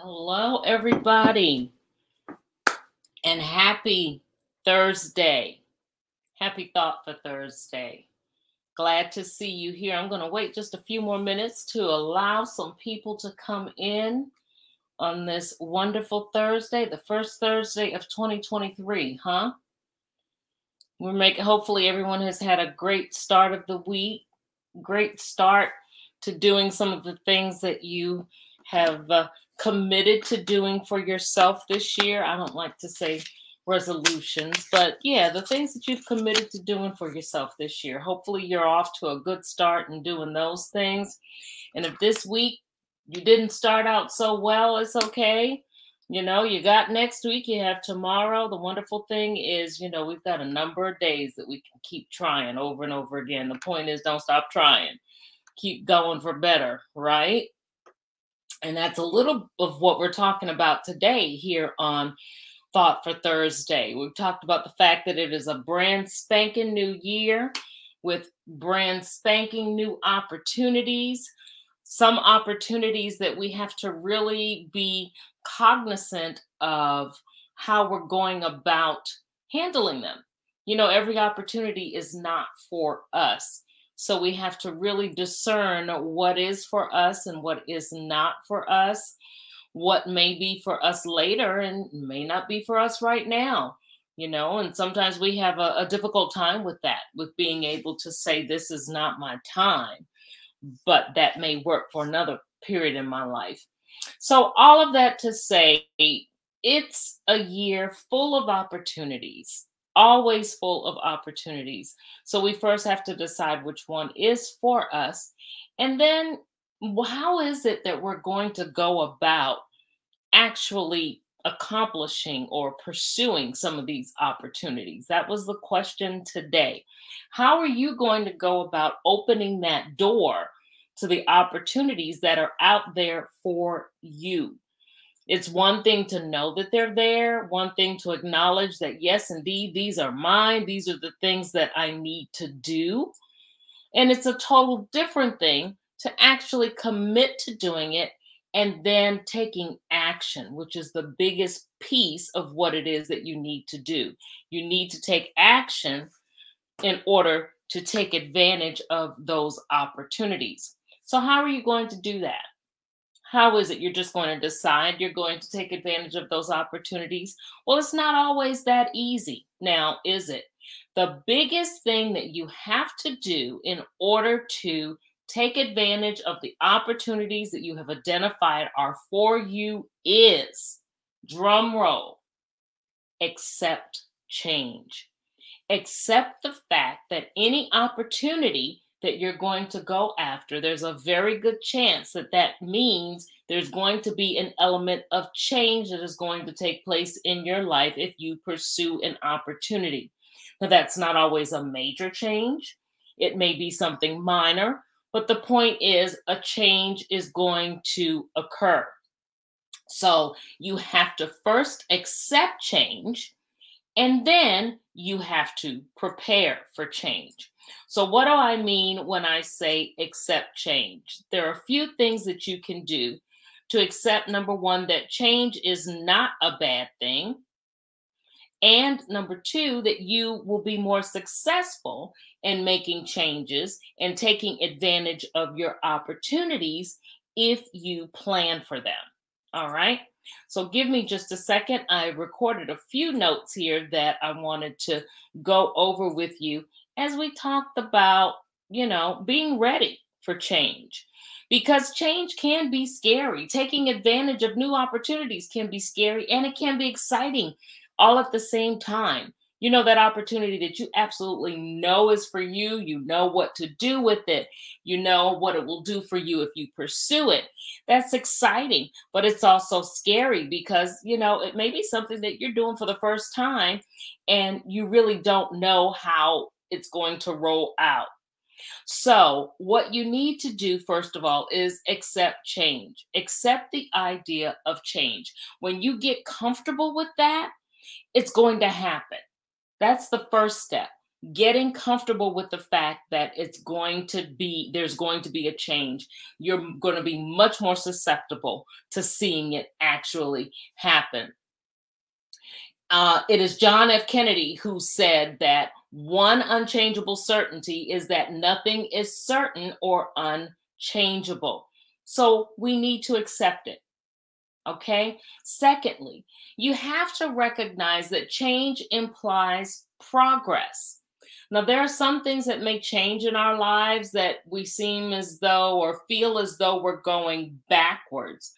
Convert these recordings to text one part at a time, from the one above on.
Hello, everybody, and happy Thursday. Happy Thought for Thursday. Glad to see you here. I'm going to wait just a few more minutes to allow some people to come in on this wonderful Thursday, the first Thursday of 2023, huh? Hopefully, everyone has had a great start of the week, great start to doing some of the things that you have committed to doing for yourself this year. I don't like to say resolutions, but yeah, the things that you've committed to doing for yourself this year. Hopefully, you're off to a good start in doing those things. And if this week you didn't start out so well, it's okay. You got next week, you have tomorrow. The wonderful thing is, we've got a number of days that we can keep trying over and over again. The point is, don't stop trying. Keep going for better, right? And that's a little of what we're talking about today here on Thought for Thursday. We've talked about the fact that it is a brand spanking new year with brand spanking new opportunities. Some opportunities that we have to really be cognizant of how we're going about handling them. Every opportunity is not for us. So we have to really discern what is for us and what is not for us, what may be for us later and may not be for us right now. And sometimes we have a difficult time with that, with being able to say, this is not my time, but that may work for another period in my life. So all of that to say, it's a year full of opportunities, always full of opportunities. So we first have to decide which one is for us. And then how is it that we're going to go about actually accomplishing or pursuing some of these opportunities? That was the question today. How are you going to go about opening that door to the opportunities that are out there for you? It's one thing to know that they're there, one thing to acknowledge that, yes, indeed, these are mine. These are the things that I need to do. And it's a total different thing to actually commit to doing it and then taking action, which is the biggest piece of what it is that you need to do. You need to take action in order to take advantage of those opportunities. So how are you going to do that? How is it you're just going to decide you're going to take advantage of those opportunities? Well, it's not always that easy. Now, is it? The biggest thing that you have to do in order to take advantage of the opportunities that you have identified are for you is, drum roll, accept change. Accept the fact that any opportunity that you're going to go after, there's a very good chance that that means there's going to be an element of change that is going to take place in your life if you pursue an opportunity. Now, that's not always a major change. It may be something minor, but the point is a change is going to occur. So you have to first accept change, and then you have to prepare for change. So what do I mean when I say accept change? There are a few things that you can do to accept, number one, that change is not a bad thing. And number two, that you will be more successful in making changes and taking advantage of your opportunities if you plan for them. All right. So give me just a second. I recorded a few notes here that I wanted to go over with you as we talked about, being ready for change. Because change can be scary. Taking advantage of new opportunities can be scary, and it can be exciting all at the same time. That opportunity that you absolutely know is for you. You know what to do with it. You know what it will do for you if you pursue it. That's exciting, but it's also scary because, it may be something that you're doing for the first time and you really don't know how it's going to roll out. So what you need to do, first of all, is accept change. Accept the idea of change. When you get comfortable with that, it's going to happen. That's the first step. Getting comfortable with the fact that there's going to be a change. You're going to be much more susceptible to seeing it actually happen. It is John F. Kennedy who said that one unchangeable certainty is that nothing is certain or unchangeable. So we need to accept it. Okay. Secondly, you have to recognize that change implies progress. Now, there are some things that may change in our lives that we seem as though or feel as though we're going backwards.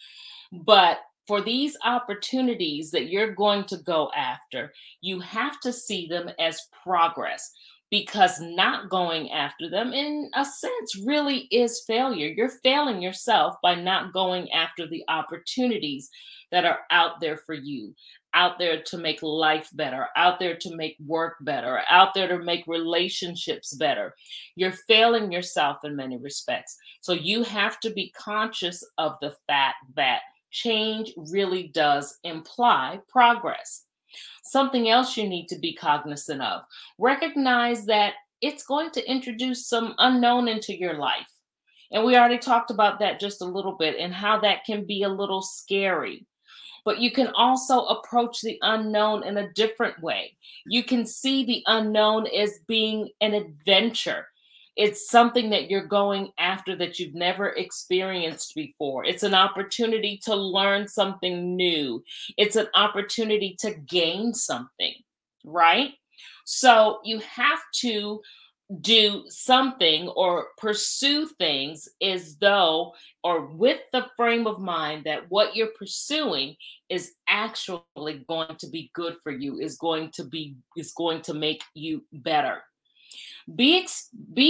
But for these opportunities that you're going to go after, you have to see them as progress, because not going after them, in a sense, really is failure. You're failing yourself by not going after the opportunities that are out there for you, out there to make life better, out there to make work better, out there to make relationships better. You're failing yourself in many respects. So you have to be conscious of the fact that change really does imply progress. Something else you need to be cognizant of. Recognize that it's going to introduce some unknown into your life. And we already talked about that just a little bit and how that can be a little scary. But you can also approach the unknown in a different way. You can see the unknown as being an adventure. It's something that you're going after that you've never experienced before. It's an opportunity to learn something new. It's an opportunity to gain something, right? So you have to do something or pursue things as though, or with the frame of mind that what you're pursuing is actually going to be good for you, is going to make you better. Be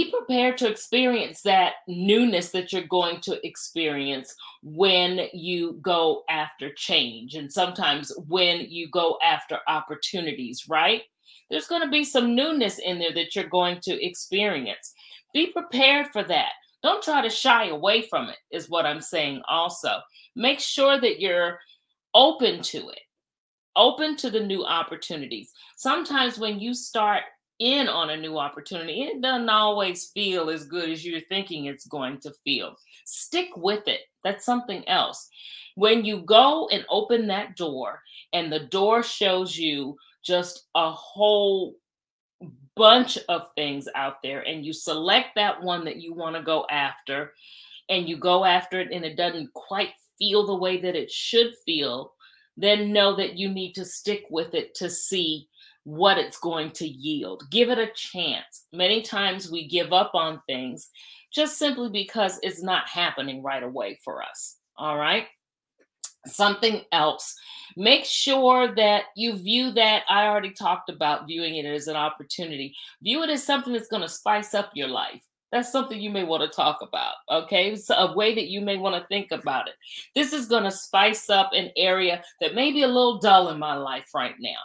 prepared to experience that newness that you're going to experience when you go after change, and sometimes when you go after opportunities, right? There's going to be some newness in there that you're going to experience. Be prepared for that. Don't try to shy away from it, is what I'm saying also. Make sure that you're open to it, open to the new opportunities. Sometimes when you start in on a new opportunity, it doesn't always feel as good as you're thinking it's going to feel. Stick with it. That's something else. When you go and open that door and the door shows you just a whole bunch of things out there, and you select that one that you want to go after, and you go after it and it doesn't quite feel the way that it should feel, then know that you need to stick with it to see what it's going to yield. Give it a chance. Many times we give up on things just simply because it's not happening right away for us. All right. Something else. Make sure that you view that. I already talked about viewing it as an opportunity. View it as something that's going to spice up your life. That's something you may want to talk about. Okay. It's a way that you may want to think about it. This is going to spice up an area that may be a little dull in my life right now.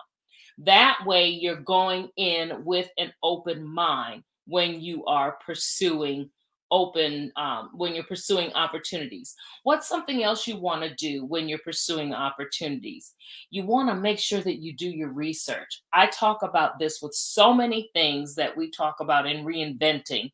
That way you're going in with an open mind when you are pursuing when you're pursuing opportunities. What's something else you want to do when you're pursuing opportunities? You want to make sure that you do your research. I talk about this with so many things that we talk about in reinventing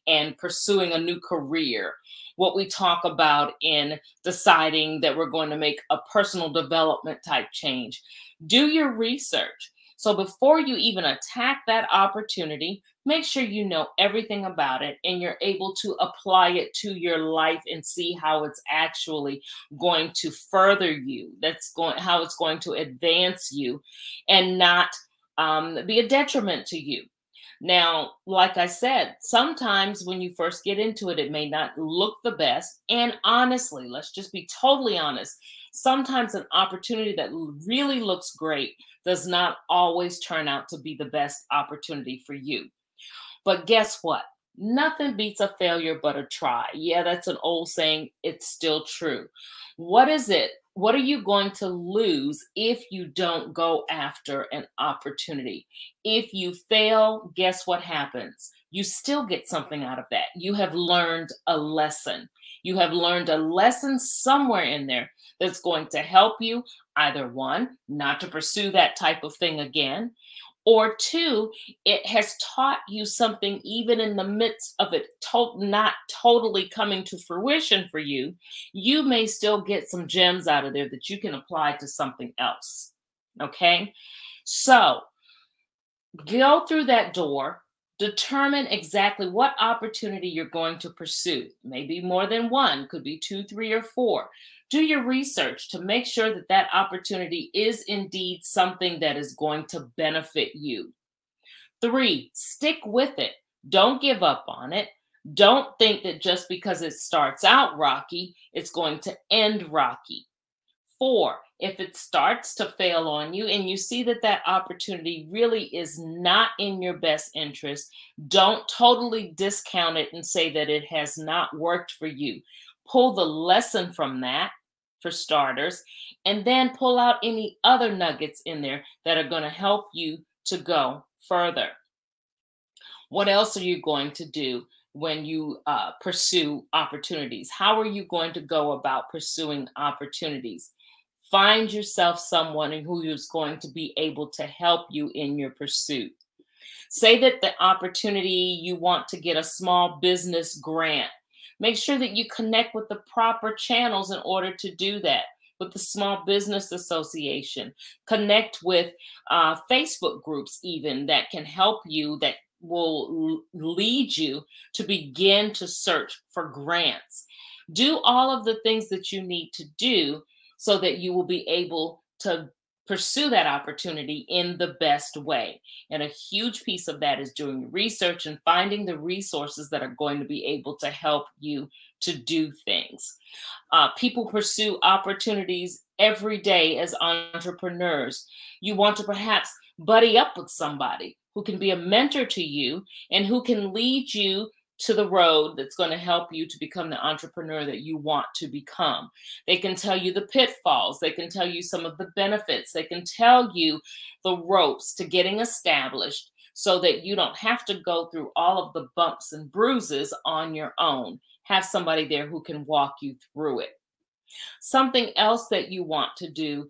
and pursuing a new career. What we talk about in deciding that we're going to make a personal development type change. Do your research. So before you even attack that opportunity, make sure you know everything about it and you're able to apply it to your life and see how it's actually going to further you. How it's going to advance you and not be a detriment to you. Now, like I said, sometimes when you first get into it, it may not look the best. And honestly, let's just be totally honest. Sometimes an opportunity that really looks great does not always turn out to be the best opportunity for you. But guess what? Nothing beats a failure but a try. Yeah, that's an old saying. It's still true. What is it? What are you going to lose if you don't go after an opportunity? If you fail, guess what happens? You still get something out of that. You have learned a lesson. You have learned a lesson somewhere in there that's going to help you either one, not to pursue that type of thing again, Or two, it has taught you something even in the midst of it not totally coming to fruition for you. You may still get some gems out of there that you can apply to something else. Okay? So go through that door, determine exactly what opportunity you're going to pursue. Maybe more than one, could be two, three, or four. Do your research to make sure that that opportunity is indeed something that is going to benefit you. Three, stick with it. Don't give up on it. Don't think that just because it starts out rocky, it's going to end rocky. Four, if it starts to fail on you and you see that that opportunity really is not in your best interest, don't totally discount it and say that it has not worked for you. Pull the lesson from that, for starters, and then pull out any other nuggets in there that are going to help you to go further. What else are you going to do when you pursue opportunities? How are you going to go about pursuing opportunities? Find yourself someone who is going to be able to help you in your pursuit. Say that the opportunity, you want to get a small business grant. Make sure that you connect with the proper channels in order to do that. With the Small Business Association, connect with Facebook groups even that can help you, that will lead you to begin to search for grants. Do all of the things that you need to do so that you will be able to pursue that opportunity in the best way. And a huge piece of that is doing research and finding the resources that are going to be able to help you to do things. People pursue opportunities every day as entrepreneurs. You want to perhaps buddy up with somebody who can be a mentor to you and who can lead you to the road that's going to help you to become the entrepreneur that you want to become. They can tell you the pitfalls. They can tell you some of the benefits. They can tell you the ropes to getting established so that you don't have to go through all of the bumps and bruises on your own. Have somebody there who can walk you through it. Something else that you want to do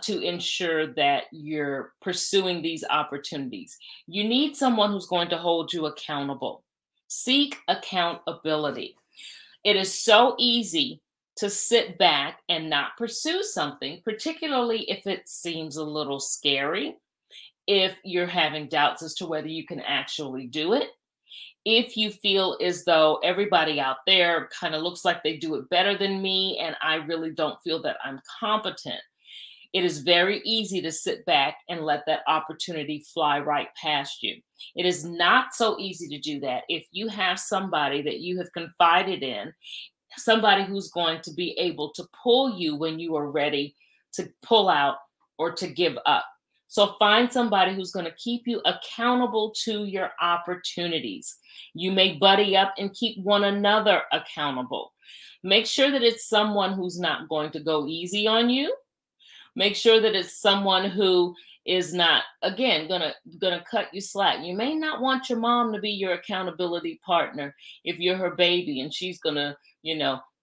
to ensure that you're pursuing these opportunities, you need someone who's going to hold you accountable. Seek accountability. It is so easy to sit back and not pursue something, particularly if it seems a little scary, if you're having doubts as to whether you can actually do it, if you feel as though everybody out there kind of looks like they do it better than me and I really don't feel that I'm competent. It is very easy to sit back and let that opportunity fly right past you. It is not so easy to do that if you have somebody that you have confided in, somebody who's going to be able to pull you when you are ready to pull out or to give up. So find somebody who's going to keep you accountable to your opportunities. You may buddy up and keep one another accountable. Make sure that it's someone who's not going to go easy on you. Make sure that it's someone who is not, again, gonna cut you slack. You may not want your mom to be your accountability partner if you're her baby and she's gonna,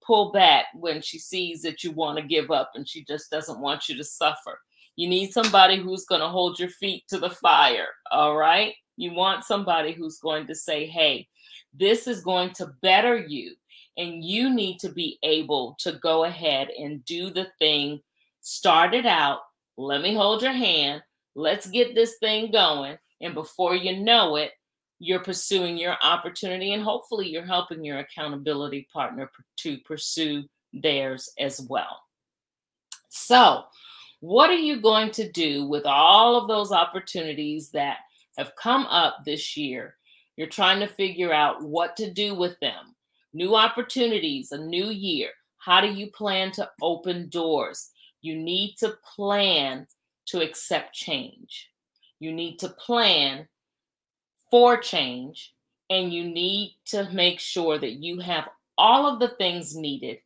pull back when she sees that you want to give up and she just doesn't want you to suffer. You need somebody who's gonna hold your feet to the fire, all right? You want somebody who's going to say, hey, this is going to better you, and you need to be able to go ahead and do the thing. Start it out. Let me hold your hand. Let's get this thing going. And before you know it, you're pursuing your opportunity, and hopefully you're helping your accountability partner to pursue theirs as well. So, what are you going to do with all of those opportunities that have come up this year? You're trying to figure out what to do with them. New opportunities, a new year. How do you plan to open doors? You need to plan to accept change. You need to plan for change, and you need to make sure that you have all of the things needed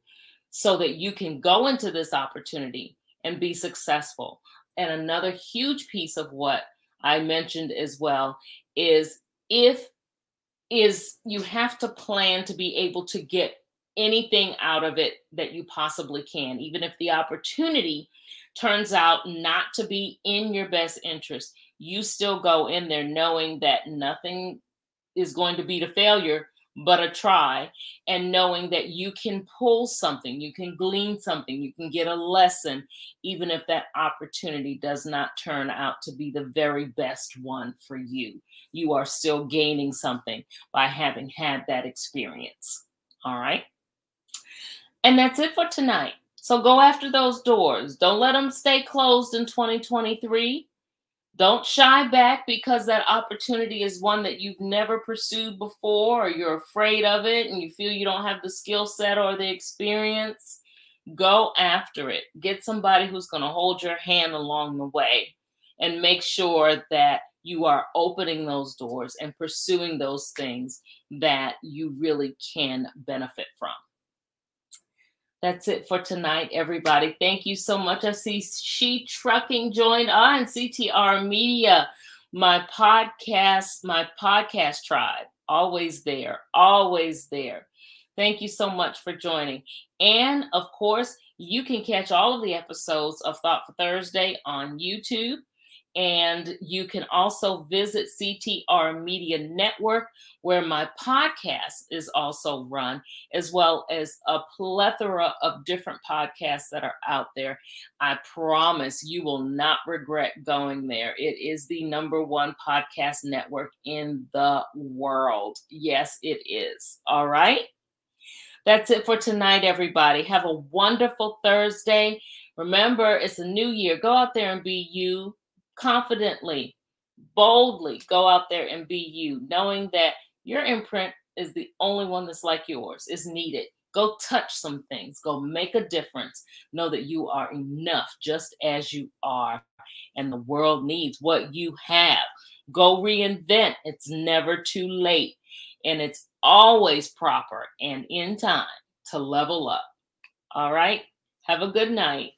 so that you can go into this opportunity and be successful. And another huge piece of what I mentioned as well is you have to plan to be able to get anything out of it that you possibly can, even if the opportunity turns out not to be in your best interest. you still go in there knowing that nothing is going to beat a failure but a try, and knowing that you can pull something, you can glean something, you can get a lesson, even if that opportunity does not turn out to be the very best one for you. You are still gaining something by having had that experience. All right. And that's it for tonight. So go after those doors. Don't let them stay closed in 2023. Don't shy back because that opportunity is one that you've never pursued before, or you're afraid of it and you feel you don't have the skill set or the experience. Go after it. Get somebody who's going to hold your hand along the way, and make sure that you are opening those doors and pursuing those things that you really can benefit from. That's it for tonight, everybody. Thank you so much. I see She Trucking joined on, CTR Media, my podcast tribe. Always there, always there. Thank you so much for joining. And of course, you can catch all of the episodes of Thought for Thursday on YouTube. And you can also visit CTR Media Network, where my podcast is also run, as well as a plethora of different podcasts that are out there. I promise you will not regret going there. It is the #1 podcast network in the world. Yes, it is. All right. That's it for tonight, everybody. Have a wonderful Thursday. Remember, it's a new year. Go out there and be you. Confidently, boldly go out there and be you, knowing that your imprint is the only one that's like yours, is needed. Go touch some things, go make a difference. Know that you are enough just as you are, and the world needs what you have. Go reinvent. It's never too late, and it's always proper and in time to level up. All right, have a good night.